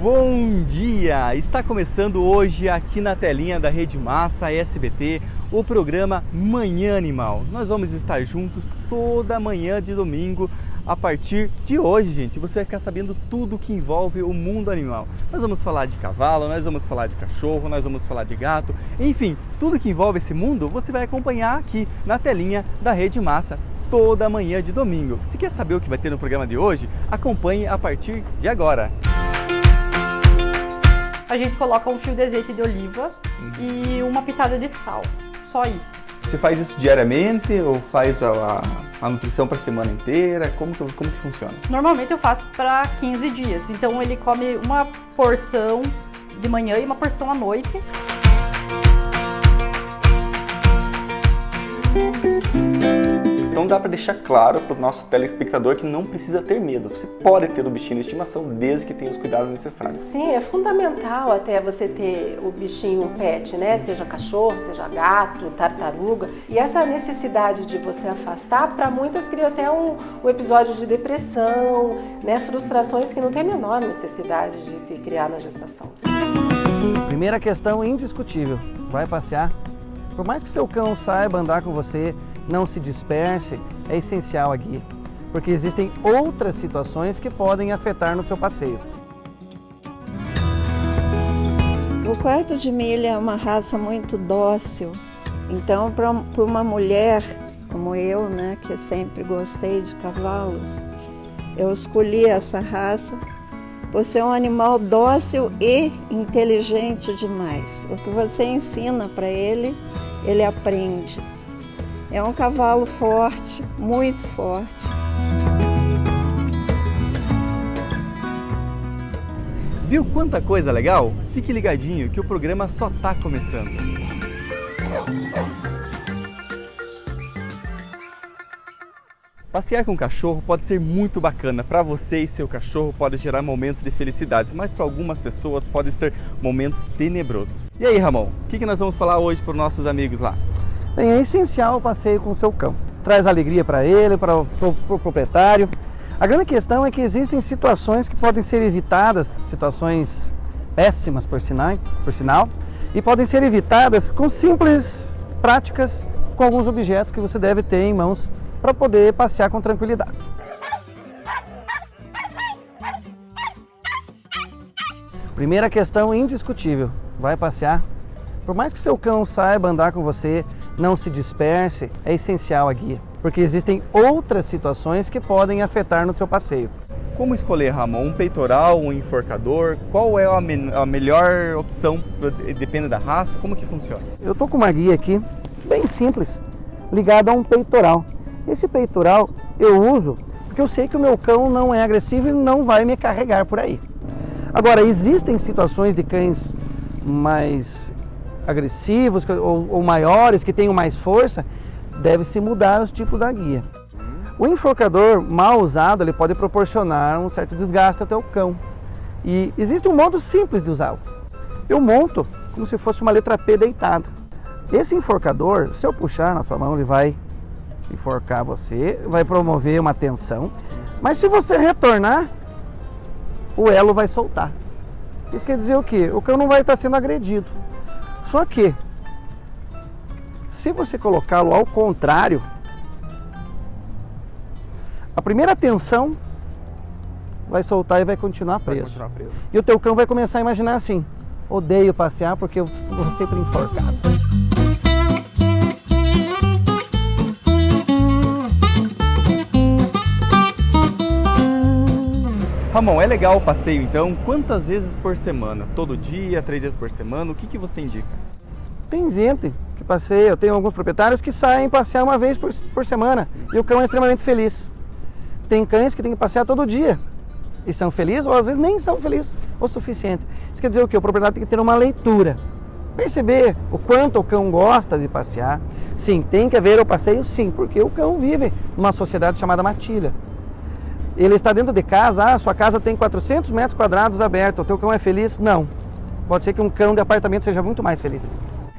Bom dia! Está começando hoje aqui na telinha da Rede Massa SBT o programa Manhã Animal. Nós vamos estar juntos toda manhã de domingo. A partir de hoje, gente, você vai ficar sabendo tudo que envolve o mundo animal. Nós vamos falar de cavalo, nós vamos falar de cachorro, nós vamos falar de gato, enfim, tudo que envolve esse mundo você vai acompanhar aqui na telinha da Rede Massa toda manhã de domingo. Se quer saber o que vai ter no programa de hoje, acompanhe a partir de agora. A gente coloca um fio de azeite de oliva e uma pitada de sal, só isso. Você faz isso diariamente ou faz a nutrição para a semana inteira? Como que funciona? Normalmente eu faço para 15 dias, então ele come uma porção de manhã e uma porção à noite. Então dá para deixar claro para o nosso telespectador que não precisa ter medo. Você pode ter o bichinho de estimação desde que tenha os cuidados necessários. Sim, é fundamental até você ter o bichinho pet, né? Seja cachorro, seja gato, tartaruga. E essa necessidade de você afastar, para muitas cria até um episódio de depressão, né? Frustrações que não tem a menor necessidade de se criar na gestação. Primeira questão indiscutível, vai passear. Por mais que seu cão saiba andar com você, não se disperse, é essencial a guia, porque existem outras situações que podem afetar no seu passeio. O quarto de milha é uma raça muito dócil, então para uma mulher como eu, né, que sempre gostei de cavalos, eu escolhi essa raça por ser um animal dócil e inteligente demais. O que você ensina para ele, ele aprende. É um cavalo forte, muito forte. Viu quanta coisa legal? Fique ligadinho que o programa só está começando. Passear com o cachorro pode ser muito bacana. Para você e seu cachorro pode gerar momentos de felicidade, mas para algumas pessoas pode ser momentos tenebrosos. E aí, Ramon, o que nós vamos falar hoje para os nossos amigos lá? Bem, é essencial o passeio com o seu cão. Traz alegria para ele, para o proprietário. A grande questão é que existem situações que podem ser evitadas, situações péssimas por sinal, e podem ser evitadas com simples práticas, com alguns objetos que você deve ter em mãos para poder passear com tranquilidade. Primeira questão indiscutível, vai passear. Por mais que seu cão saiba andar com você, não se disperse, é essencial a guia, porque existem outras situações que podem afetar no seu passeio. Como escolher, Ramon? Um peitoral, um enforcador? Qual é a melhor opção? Depende da raça? Como que funciona? Eu estou com uma guia aqui, bem simples, ligada a um peitoral. Esse peitoral eu uso porque eu sei que o meu cão não é agressivo e não vai me carregar por aí. Agora, existem situações de cães mais agressivos ou maiores, que tenham mais força, deve-se mudar os tipos da guia. O enforcador mal usado, ele pode proporcionar um certo desgaste ao teu cão. E existe um modo simples de usá-lo. Eu monto como se fosse uma letra P deitada. Esse enforcador, se eu puxar na sua mão, ele vai enforcar você, vai promover uma tensão, mas se você retornar, o elo vai soltar. Isso quer dizer o quê? O cão não vai estar sendo agredido. Só que, se você colocá-lo ao contrário, a primeira tensão vai soltar e vai continuar preso. E o teu cão vai começar a imaginar assim: odeio passear porque eu vou sempre enforcado. Ramon, é legal o passeio então? Quantas vezes por semana? Todo dia, 3 vezes por semana? O que você indica? Tem gente que passeia, eu tenho alguns proprietários que saem passear uma vez por semana e o cão é extremamente feliz. Tem cães que tem que passear todo dia e são felizes, ou às vezes nem são felizes o suficiente. Isso quer dizer o quê? O proprietário tem que ter uma leitura, perceber o quanto o cão gosta de passear. Sim, tem que haver o passeio sim, porque o cão vive numa sociedade chamada matilha. Ele está dentro de casa, sua casa tem 400 metros quadrados abertos, o teu cão é feliz? Não. Pode ser que um cão de apartamento seja muito mais feliz.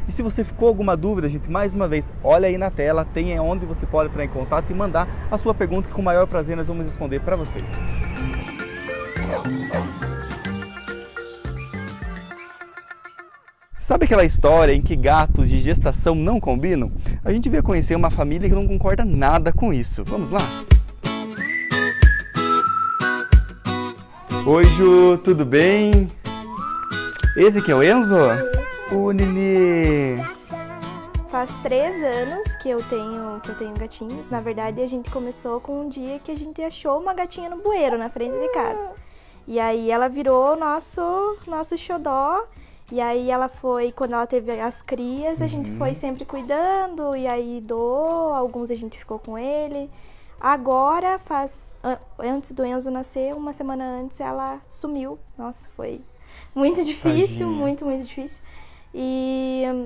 E se você ficou alguma dúvida, gente, mais uma vez, olha aí na tela, tem onde você pode entrar em contato e mandar a sua pergunta, que com o maior prazer nós vamos responder para vocês. Sabe aquela história em que gatos de gestação não combinam? A gente veio conhecer uma família que não concorda nada com isso. Vamos lá? Oi, Ju, tudo bem? Esse aqui é o Enzo? Ô, Nenê! Faz 3 anos que eu tenho gatinhos. Na verdade, a gente começou com um dia que a gente achou uma gatinha no bueiro, na frente de casa. E aí ela virou nosso xodó. E aí ela foi, quando ela teve as crias, a gente foi sempre cuidando. E aí doou, alguns a gente ficou com ele. Agora, antes do Enzo nascer, uma semana antes, ela sumiu. Nossa, foi muito difícil, muito difícil.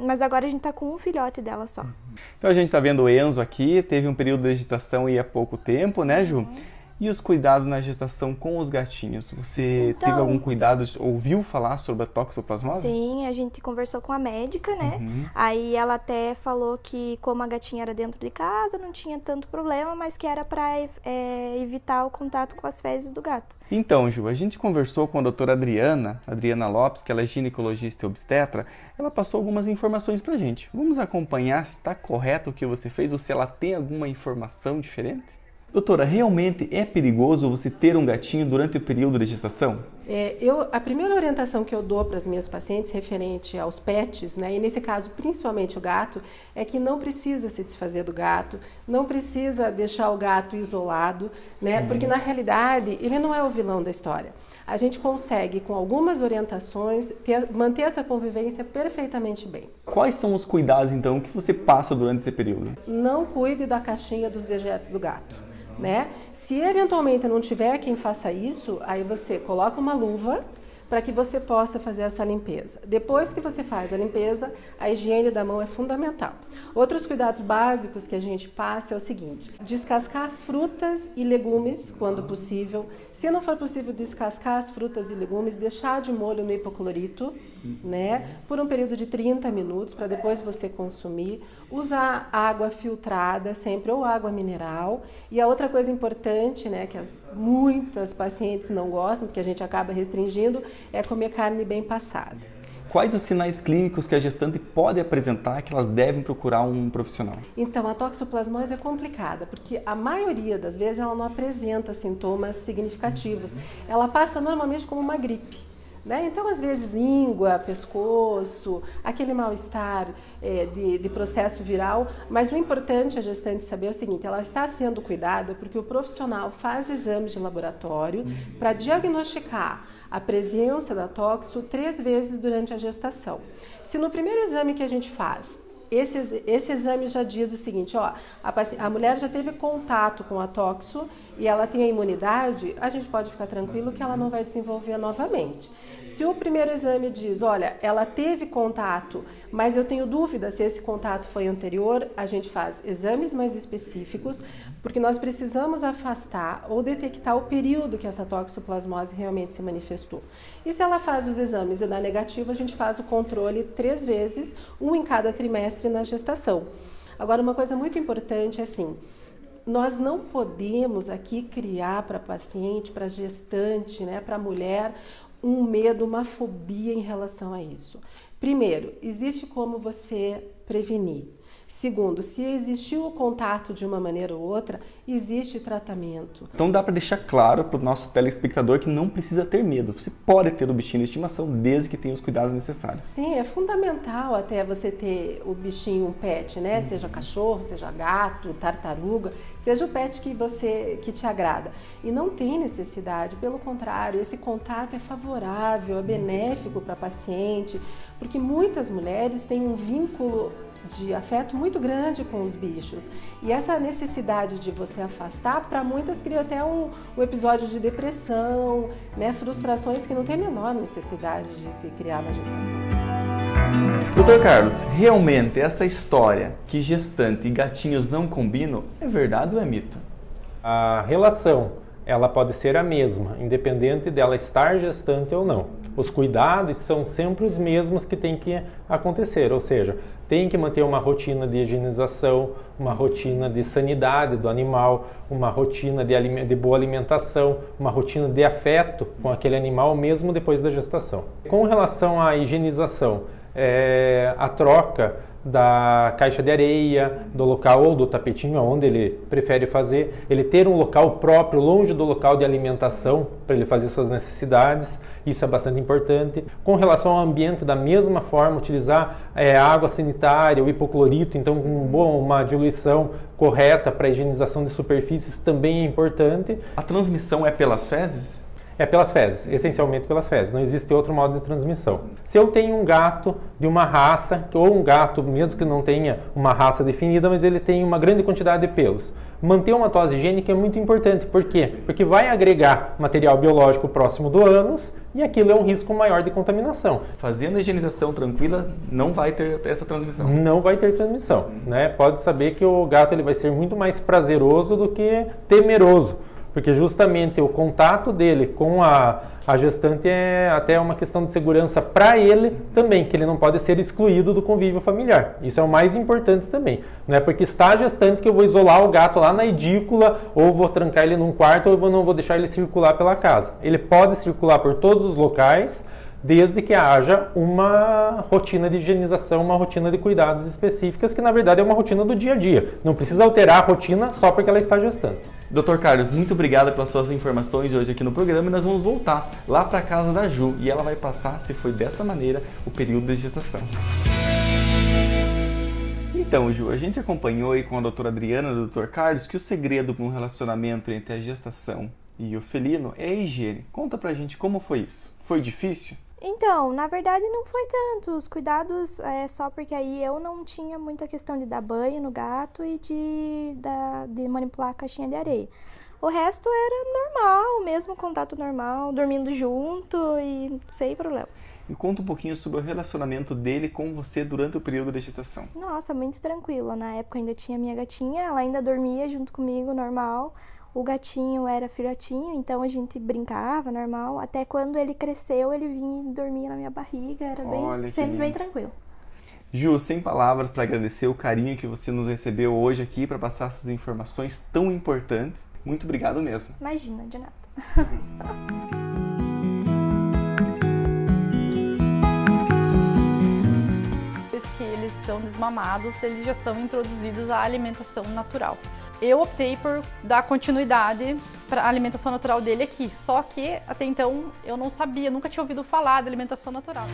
Mas agora a gente tá com um filhote dela só. Então a gente tá vendo o Enzo aqui, teve um período de gestação e há pouco tempo, né, Ju? E os cuidados na gestação com os gatinhos? Você teve algum cuidado, ouviu falar sobre a toxoplasmose? Sim, a gente conversou com a médica, né? Aí ela até falou que como a gatinha era dentro de casa, não tinha tanto problema, mas que era para evitar o contato com as fezes do gato. Então, Ju, a gente conversou com a doutora Adriana Lopes, que ela é ginecologista e obstetra. Ela passou algumas informações pra gente. Vamos acompanhar se está correto o que você fez ou se ela tem alguma informação diferente? Doutora, realmente é perigoso você ter um gatinho durante o período de gestação? A primeira orientação que eu dou para as minhas pacientes referente aos pets, né, e nesse caso principalmente o gato, é que não precisa se desfazer do gato, não precisa deixar o gato isolado, né, porque na realidade ele não é o vilão da história. A gente consegue, com algumas orientações, manter essa convivência perfeitamente bem. Quais são os cuidados, então, que você passa durante esse período? Não cuide da caixinha dos dejetos do gato. Né? Se eventualmente não tiver quem faça isso, aí você coloca uma luva para que você possa fazer essa limpeza. Depois que você faz a limpeza, a higiene da mão é fundamental. Outros cuidados básicos que a gente passa é o seguinte: descascar frutas e legumes quando possível. Se não for possível descascar as frutas e legumes, deixar de molho no hipoclorito, né, por um período de 30 minutos para depois você consumir. Usar água filtrada sempre ou água mineral. E a outra coisa importante, né, que muitas pacientes não gostam, porque a gente acaba restringindo, é comer carne bem passada. Quais os sinais clínicos que a gestante pode apresentar que elas devem procurar um profissional? Então, a toxoplasmose é complicada, porque a maioria das vezes ela não apresenta sintomas significativos. Ela passa normalmente como uma gripe. Né? Então, às vezes, íngua, pescoço, aquele mal-estar de processo viral, mas o importante a gestante saber é o seguinte: ela está sendo cuidada porque o profissional faz exames de laboratório para diagnosticar a presença da toxo 3 vezes durante a gestação. Se no primeiro exame que a gente faz, esse exame já diz o seguinte, ó, a mulher já teve contato com a toxo e ela tem a imunidade, a gente pode ficar tranquilo que ela não vai desenvolver novamente. Se o primeiro exame diz, olha, ela teve contato, mas eu tenho dúvida se esse contato foi anterior, a gente faz exames mais específicos, porque nós precisamos afastar ou detectar o período que essa toxoplasmose realmente se manifestou. E se ela faz os exames e dá negativo, a gente faz o controle 3 vezes, um em cada trimestre na gestação. Agora, uma coisa muito importante é assim, nós não podemos aqui criar para paciente, para gestante, né, para mulher, um medo, uma fobia em relação a isso. Primeiro, existe como você prevenir. Segundo, se existiu o contato de uma maneira ou outra, existe tratamento. Então dá para deixar claro para o nosso telespectador que não precisa ter medo. Você pode ter o bichinho de estimação desde que tenha os cuidados necessários. Sim, é fundamental até você ter o bichinho, um pet, né? Seja cachorro, seja gato, tartaruga, seja o pet que te agrada. E não tem necessidade, pelo contrário, esse contato é favorável, é benéfico para a paciente, porque muitas mulheres têm um vínculo de afeto muito grande com os bichos. E essa necessidade de você afastar, para muitas cria até um episódio de depressão, né? Frustrações que não tem a menor necessidade de se criar na gestação. Doutor Carlos, realmente essa história que gestante e gatinhos não combinam é verdade ou é mito? A relação ela pode ser a mesma, independente dela estar gestante ou não. Os cuidados são sempre os mesmos que tem que acontecer, ou seja, tem que manter uma rotina de higienização, uma rotina de sanidade do animal, uma rotina de boa alimentação, uma rotina de afeto com aquele animal mesmo depois da gestação. Com relação à higienização, a troca da caixa de areia, do local ou do tapetinho, onde ele prefere fazer, ele ter um local próprio, longe do local de alimentação, para ele fazer suas necessidades, isso é bastante importante. Com relação ao ambiente, da mesma forma, utilizar água sanitária, o hipoclorito, então uma diluição correta para a higienização de superfícies também é importante. A transmissão é pelas fezes? É pelas fezes, essencialmente pelas fezes, não existe outro modo de transmissão. Se eu tenho um gato de uma raça, ou um gato mesmo que não tenha uma raça definida, mas ele tem uma grande quantidade de pelos, manter uma tosa higiênica é muito importante. Por quê? Porque vai agregar material biológico próximo do ânus e aquilo é um risco maior de contaminação. Fazendo a higienização tranquila, não vai ter essa transmissão? Não vai ter transmissão, né? Pode saber que o gato ele vai ser muito mais prazeroso do que temeroso. Porque justamente o contato dele com a gestante é até uma questão de segurança para ele também, que ele não pode ser excluído do convívio familiar. Isso é o mais importante também. Não é porque está a gestante que eu vou isolar o gato lá na edícula, ou vou trancar ele num quarto, ou não vou deixar ele circular pela casa. Ele pode circular por todos os locais, desde que haja uma rotina de higienização, uma rotina de cuidados específicas, que na verdade é uma rotina do dia a dia. Não precisa alterar a rotina só porque ela está gestante. Dr. Carlos, muito obrigado pelas suas informações hoje aqui no programa e nós vamos voltar lá para a casa da Ju e ela vai passar, se foi dessa maneira, o período de gestação. Então, Ju, a gente acompanhou aí com a doutora Adriana e o Dr. Carlos que o segredo para um relacionamento entre a gestação e o felino é a higiene. Conta pra gente como foi isso. Foi difícil? Então, na verdade não foi tanto, os cuidados só porque aí eu não tinha muita questão de dar banho no gato e de manipular a caixinha de areia. O resto era normal, mesmo contato normal, dormindo junto e sem problema. Me conta um pouquinho sobre o relacionamento dele com você durante o período de gestação. Nossa, muito tranquilo, na época ainda tinha minha gatinha, ela ainda dormia junto comigo, normal. O gatinho era filhotinho, então a gente brincava, normal. Até quando ele cresceu, ele vinha e dormia na minha barriga, era sempre bem tranquilo. Ju, sem palavras para agradecer o carinho que você nos recebeu hoje aqui para passar essas informações tão importantes. Muito obrigado mesmo. Imagina, de nada. Que eles são desmamados, eles já são introduzidos à alimentação natural. Eu optei por dar continuidade para a alimentação natural dele aqui, só que até então eu não sabia, nunca tinha ouvido falar de alimentação natural.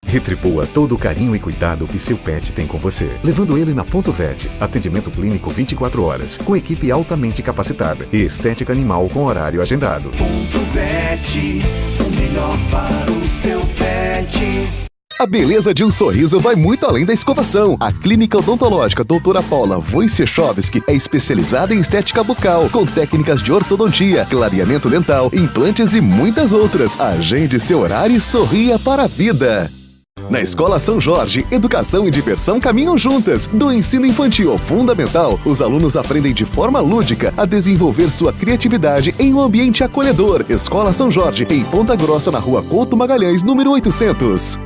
Retribua todo o carinho e cuidado que seu pet tem com você, levando ele na Ponto Vet, atendimento clínico 24 horas, com equipe altamente capacitada e estética animal com horário agendado. Ponto Vet, o melhor para o seu pet. A beleza de um sorriso vai muito além da escovação. A Clínica Odontológica Doutora Paula Wojciechowski é especializada em estética bucal, com técnicas de ortodontia, clareamento dental, implantes e muitas outras. Agende seu horário e sorria para a vida. Na Escola São Jorge, educação e diversão caminham juntas. Do ensino infantil ao fundamental, os alunos aprendem de forma lúdica a desenvolver sua criatividade em um ambiente acolhedor. Escola São Jorge, em Ponta Grossa, na Rua Couto Magalhães, número 800.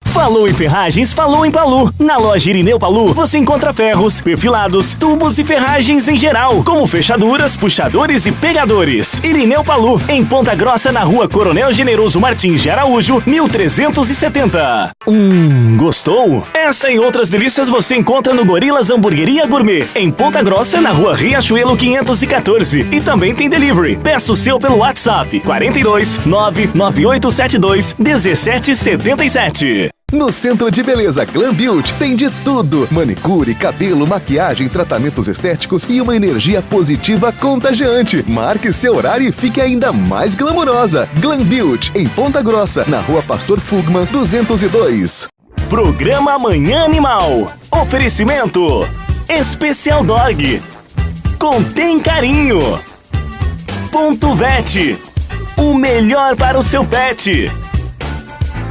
Falou em ferragens, falou em Palu. Na loja Irineu Palu, você encontra ferros, perfilados, tubos e ferragens em geral, como fechaduras, puxadores e pegadores. Irineu Palu, em Ponta Grossa, na Rua Coronel Generoso Martins de Araújo, 1370. Gostou? Essa e outras delícias você encontra no Gorilas Hamburgueria Gourmet, em Ponta Grossa, na Rua Riachuelo 514. E também tem delivery. Peça o seu pelo WhatsApp 42 99872 1777. No Centro de Beleza Glam Beauty tem de tudo: manicure, cabelo, maquiagem, tratamentos estéticos e uma energia positiva contagiante. Marque seu horário e fique ainda mais glamurosa. Glam Beauty, em Ponta Grossa, na Rua Pastor Fugman 202. Programa Manhã Animal. Oferecimento Especial Dog. Contém carinho. Ponto Vet, o melhor para o seu pet.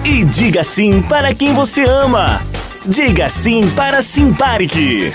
E diga sim para quem você ama. Diga sim para Simparic.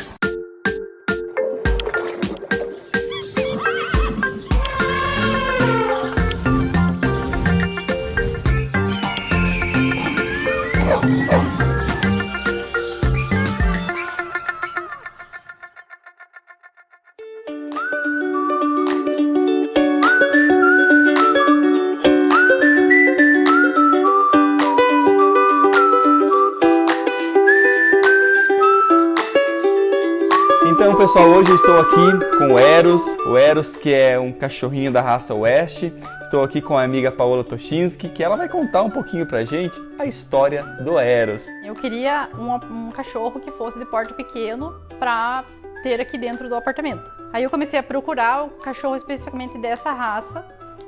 pessoal, hoje eu estou aqui com o Eros que é um cachorrinho da raça Oeste. Estou aqui com a amiga Paola Toshinsky, que ela vai contar um pouquinho pra gente a história do Eros. Eu queria um cachorro que fosse de porte pequeno para ter aqui dentro do apartamento. Aí eu comecei a procurar o cachorro especificamente dessa raça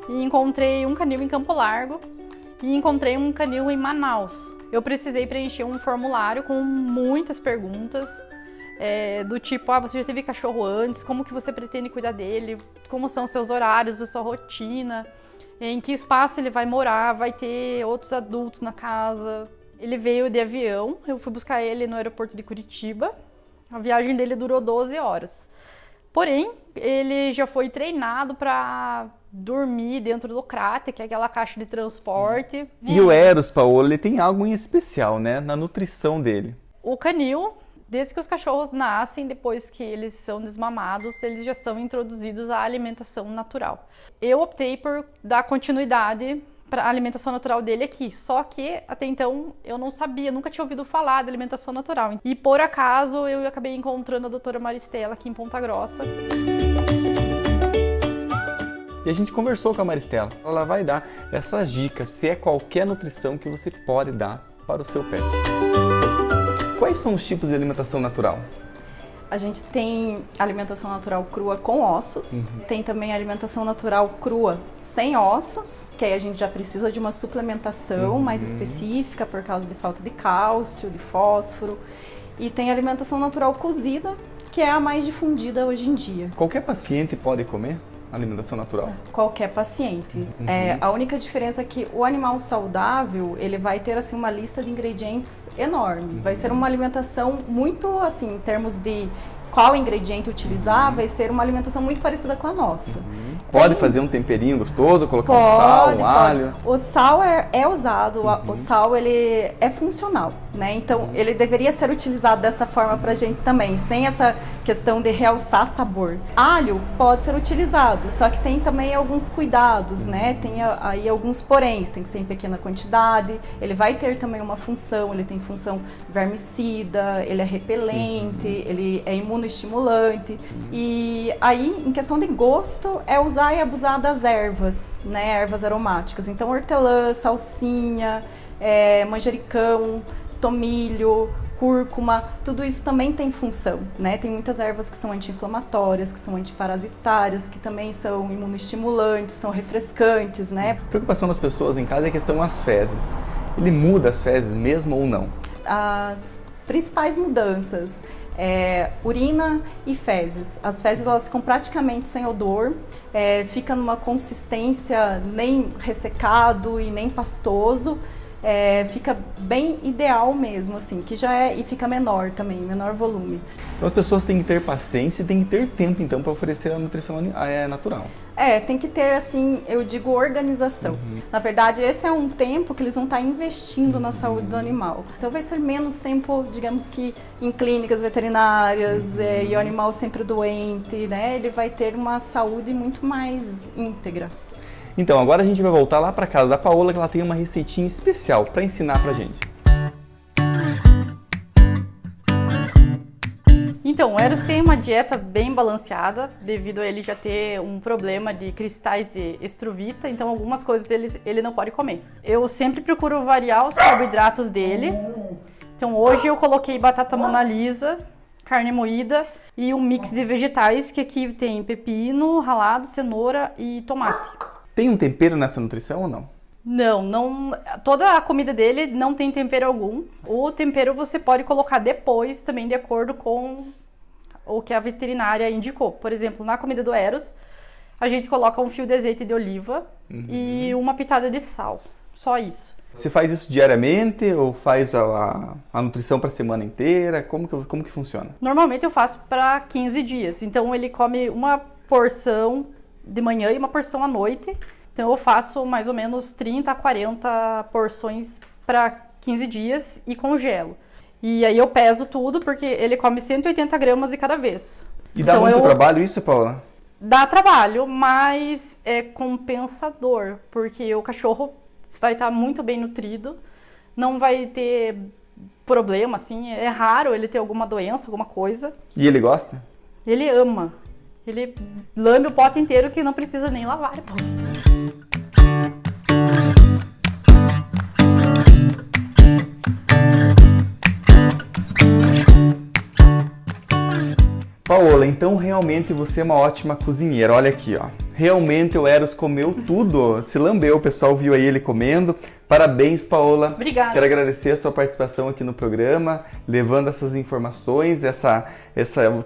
e encontrei um canil em Campo Largo e encontrei um canil em Manaus. Eu precisei preencher um formulário com muitas perguntas, do tipo, você já teve cachorro antes? Como que você pretende cuidar dele? Como são seus horários, a sua rotina? Em que espaço ele vai morar? Vai ter outros adultos na casa? Ele veio de avião, eu fui buscar ele no aeroporto de Curitiba. A viagem dele durou 12 horas. Porém, ele já foi treinado para dormir dentro do Crate, que é aquela caixa de transporte. E o Eros, Paola, ele tem algo em especial, né, na nutrição dele. O canil, desde que os cachorros nascem, depois que eles são desmamados, eles já são introduzidos à alimentação natural. Eu optei por dar continuidade para a alimentação natural dele aqui, só que até então eu não sabia, nunca tinha ouvido falar de alimentação natural. E por acaso eu acabei encontrando a doutora Maristela aqui em Ponta Grossa. E a gente conversou com a Maristela. Ela vai dar essas dicas, se é qualquer nutrição que você pode dar para o seu pet. Quais são os tipos de alimentação natural? A gente tem alimentação natural crua com ossos, tem também alimentação natural crua sem ossos, que aí a gente já precisa de uma suplementação mais específica por causa de falta de cálcio, de fósforo. E tem alimentação natural cozida, que é a mais difundida hoje em dia. Qualquer paciente pode comer alimentação natural? Qualquer paciente. A única diferença é que o animal saudável, ele vai ter assim uma lista de ingredientes enorme. Vai ser uma alimentação muito assim, em termos de qual ingrediente utilizar, vai ser uma alimentação muito parecida com a nossa. Pode fazer um temperinho gostoso, colocar um sal, um alho? O sal é usado, o sal ele é funcional, né? Então ele deveria ser utilizado dessa forma pra gente também, sem essa questão de realçar sabor. Alho pode ser utilizado, só que tem também alguns cuidados, né? Tem aí alguns poréns, tem que ser em pequena quantidade, ele vai ter também uma função, ele tem função vermicida, ele é repelente, ele é imunoestimulante. E aí, em questão de gosto, é usar e abusar das ervas, né? Ervas aromáticas. Então, hortelã, salsinha, manjericão, tomilho, cúrcuma, tudo isso também tem função, né? Tem muitas ervas que são anti-inflamatórias, que são antiparasitárias, que também são imunoestimulantes, são refrescantes, né? A preocupação das pessoas em casa é a questão das fezes. Ele muda as fezes mesmo ou não? As principais mudanças urina e fezes. As fezes elas ficam praticamente sem odor, fica numa consistência nem ressecado e nem pastoso, fica bem ideal mesmo, assim, que já e fica menor também, menor volume. Então as pessoas têm que ter paciência e têm que ter tempo então para oferecer a nutrição natural. Tem que ter, assim, eu digo organização. Na verdade, esse é um tempo que eles vão estar investindo na saúde do animal. Então vai ser menos tempo, digamos que em clínicas veterinárias e o animal sempre doente, né? Ele vai ter uma saúde muito mais íntegra. Então, agora a gente vai voltar lá para casa da Paola, que ela tem uma receitinha especial para ensinar pra gente. Então, o Eros tem uma dieta bem balanceada, devido a ele já ter um problema de cristais de estruvita, então algumas coisas ele não pode comer. Eu sempre procuro variar os carboidratos dele, então hoje eu coloquei batata monalisa, carne moída e um mix de vegetais, que aqui tem pepino, ralado, cenoura e tomate. Tem um tempero nessa nutrição ou não? Não, toda a comida dele não tem tempero algum. O tempero você pode colocar depois, também de acordo com o que a veterinária indicou. Por exemplo, na comida do Eros, a gente coloca um fio de azeite de oliva e uma pitada de sal. Só isso. Você faz isso diariamente ou faz a nutrição para a semana inteira? Como que funciona? Normalmente eu faço para 15 dias. Então ele come uma porção de manhã e uma porção à noite. Então eu faço mais ou menos 30 a 40 porções para 15 dias e congelo. E aí eu peso tudo, porque ele come 180 gramas de cada vez. E dá muito trabalho isso, Paola? Dá trabalho, mas é compensador, porque o cachorro vai estar muito bem nutrido, não vai ter problema, assim, é raro ele ter alguma doença, alguma coisa. E ele gosta? Ele ama. Ele lambe o pote inteiro que não precisa nem lavar depois. Paola, então realmente você é uma ótima cozinheira. Olha aqui, ó. Realmente o Eros comeu tudo, se lambeu, o pessoal viu aí ele comendo. Parabéns, Paola. Obrigada. Quero agradecer a sua participação aqui no programa, levando essas informações, essa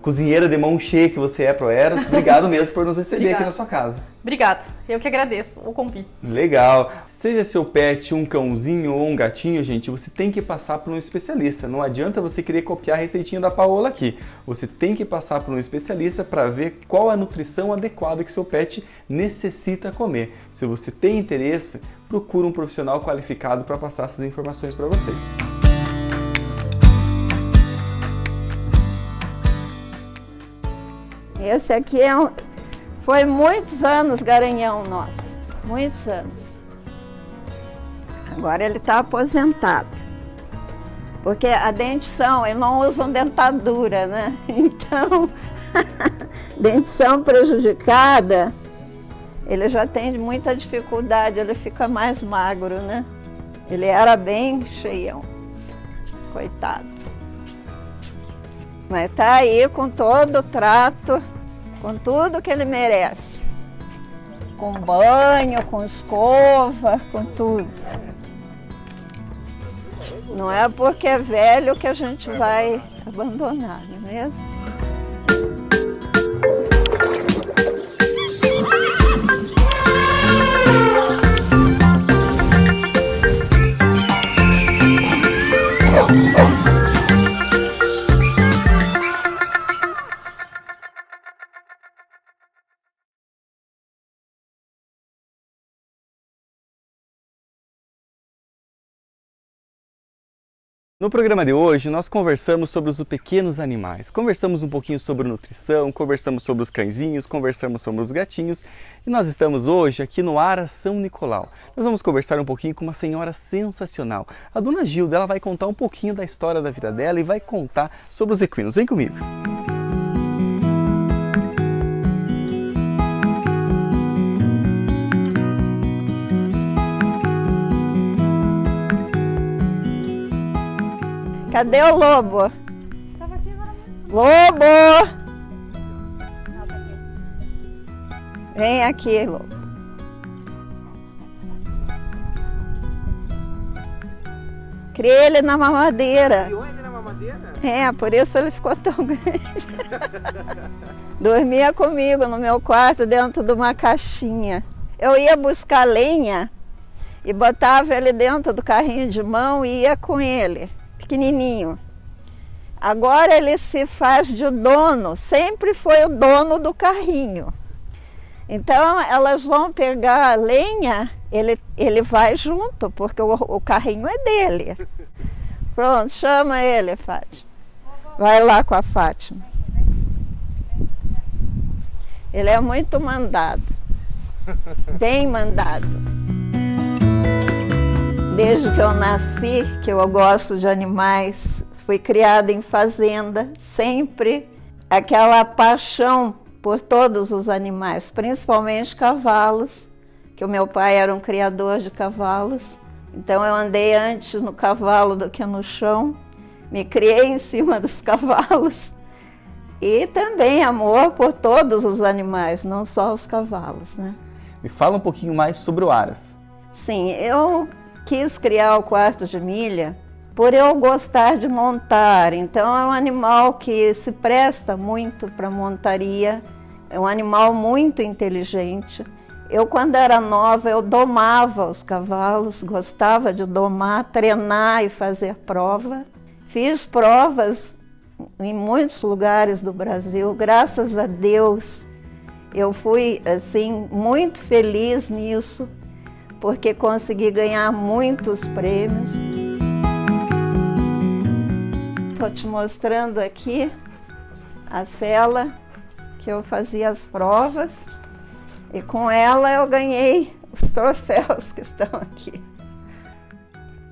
cozinheira de mão cheia que você é pro Eros. Obrigado mesmo por nos receber aqui na sua casa. Obrigada. Eu que agradeço o convite. Legal. Seja seu pet um cãozinho ou um gatinho, gente, você tem que passar por um especialista. Não adianta você querer copiar a receitinha da Paola aqui. Você tem que passar por um especialista para ver qual a nutrição adequada que seu pet necessita comer. Se você tem interesse, procura um profissional qualificado para passar essas informações para vocês. Esse aqui foi muitos anos garanhão nosso, muitos anos. Agora ele está aposentado, porque a dentição, eles não usam dentadura, né? Então, dentição prejudicada, ele já tem muita dificuldade, ele fica mais magro, né? Ele era bem cheião, coitado. Mas tá aí com todo o trato, com tudo que ele merece. Com banho, com escova, com tudo. Não é porque é velho que a gente vai abandonar, não é mesmo? No programa de hoje, nós conversamos sobre os pequenos animais. Conversamos um pouquinho sobre nutrição, conversamos sobre os cãezinhos, conversamos sobre os gatinhos. E nós estamos hoje aqui no Ara São Nicolau. Nós vamos conversar um pouquinho com uma senhora sensacional. A dona Gilda, ela vai contar um pouquinho da história da vida dela e vai contar sobre os equinos. Vem comigo! Cadê o lobo? Lobo! Vem aqui, lobo. Criei ele na mamadeira. Criou ele na mamadeira? É, por isso ele ficou tão grande. Dormia comigo no meu quarto dentro de uma caixinha. Eu ia buscar lenha e botava ele dentro do carrinho de mão e ia com ele. Pequenininho. Agora ele se faz de dono, sempre foi o dono do carrinho. Então elas vão pegar a lenha, ele vai junto, porque o carrinho é dele. Pronto, chama ele, Fátima. Vai lá com a Fátima. Ele é muito mandado, bem mandado. Desde que eu nasci, que eu gosto de animais, fui criada em fazenda, sempre aquela paixão por todos os animais, principalmente cavalos, que o meu pai era um criador de cavalos. Então eu andei antes no cavalo do que no chão, me criei em cima dos cavalos e também amor por todos os animais, não só os cavalos, né? Me fala um pouquinho mais sobre o Aras. Sim, eu quis criar o quarto de milha por eu gostar de montar. Então é um animal que se presta muito para montaria, é um animal muito inteligente. Eu, quando era nova, eu domava os cavalos, gostava de domar, treinar e fazer prova. Fiz provas em muitos lugares do Brasil, graças a Deus. Eu fui assim muito feliz nisso, porque consegui ganhar muitos prêmios. Estou te mostrando aqui a cela que eu fazia as provas e com ela eu ganhei os troféus que estão aqui.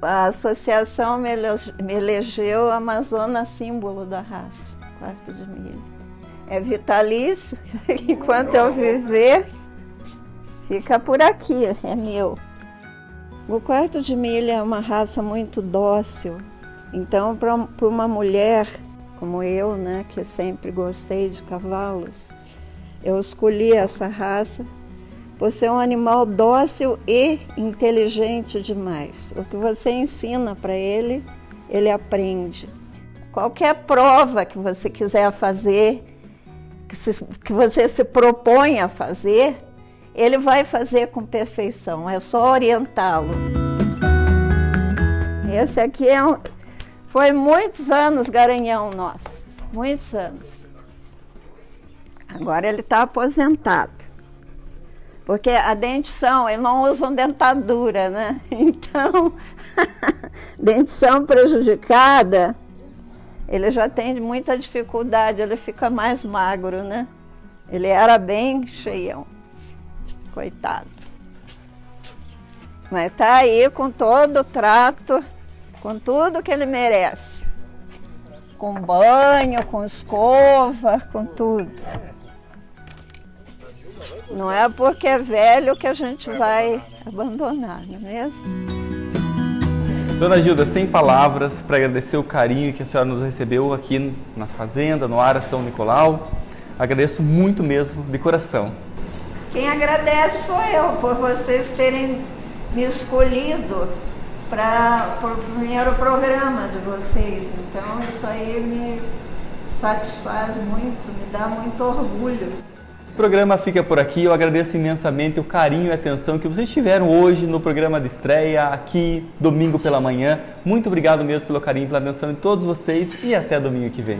A associação me elegeu Amazona símbolo da raça, quarto de milha. é vitalício. Enquanto eu viver, fica por aqui, é meu. O quarto de milha é uma raça muito dócil. Então, para uma mulher como eu, né, que sempre gostei de cavalos, eu escolhi essa raça por ser um animal dócil e inteligente demais. O que você ensina para ele, ele aprende. Qualquer prova que você quiser fazer, que você se propõe a fazer, ele vai fazer com perfeição, é só orientá-lo. Esse aqui foi muitos anos garanhão nosso, muitos anos. Agora ele está aposentado, porque a dentição, eles não usam dentadura, né? Então, dentição prejudicada, ele já tem muita dificuldade, ele fica mais magro, né? Ele era bem cheião, coitado. Mas tá aí com todo o trato, com tudo que ele merece. Com banho, com escova, com tudo. Não é porque é velho que a gente vai abandonar, não é mesmo? Dona Gilda, sem palavras para agradecer o carinho que a senhora nos recebeu aqui na fazenda, no Ara São Nicolau. Agradeço muito mesmo, de coração. Quem agradece sou eu, por vocês terem me escolhido para o primeiro programa de vocês. Então isso aí me satisfaz muito, me dá muito orgulho. O programa fica por aqui. Eu agradeço imensamente o carinho e a atenção que vocês tiveram hoje no programa de estreia, aqui, domingo pela manhã. Muito obrigado mesmo pelo carinho e pela atenção de todos vocês e até domingo que vem.